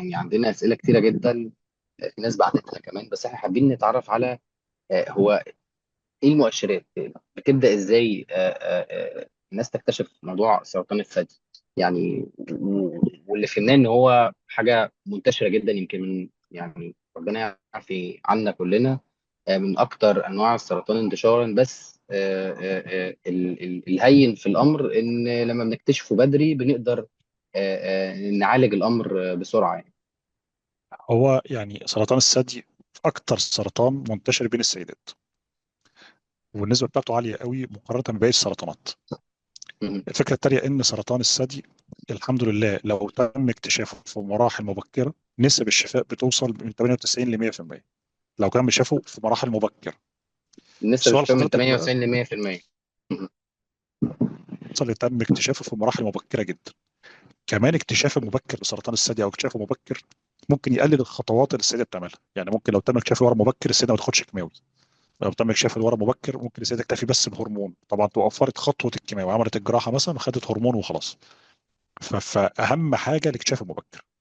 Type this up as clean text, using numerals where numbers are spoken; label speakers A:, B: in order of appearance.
A: يعني عندنا أسئلة كتيرة جدا. في ناس بعتتها كمان، بس احنا حابين نتعرف على هو ايه المؤشرات بتبدأ ازاي الناس تكتشف موضوع سرطان الثدي يعني. واللي فهمناه ان هو حاجة منتشرة جدا، يمكن من يعني ربنا يعرف عنا كلنا. من اكتر انواع السرطان انتشارا، بس الهين في الامر ان لما بنكتشفه بدري بنقدر نعالج الامر بسرعة يعني.
B: هو يعني سرطان الثدي اكتر سرطان منتشر بين السيدات، والنسبه بتاعته عاليه قوي مقارنه بباقي السرطانات.
A: مهم.
B: الفكره التانيه ان سرطان الثدي الحمد لله لو تم اكتشافه في مراحل مبكره نسب الشفاء بتوصل من 98 ل 100%، لو كان شافه في مراحل مبكره.
A: النسبة
B: سؤال
A: بتشتغل من
B: حضرتك بقى،
A: 98 ل 100%.
B: اللي تم اكتشافه في مراحل مبكره جدا، كمان اكتشاف المبكر لسرطان الثدي او اكتشافه مبكر ممكن يقلل الخطوات اللي السيده بتعملها. يعني ممكن لو تم اكتشاف الورم مبكر السيده ما تاخدش كيماوي، لو تم اكتشاف الورم مبكر ممكن السيده تكتفي بس بهرمون، طبعا توفرت خطوه الكيماوي، عملت الجراحه مثلا وخدت هرمون وخلاص. فاهم حاجه الاكتشاف المبكر.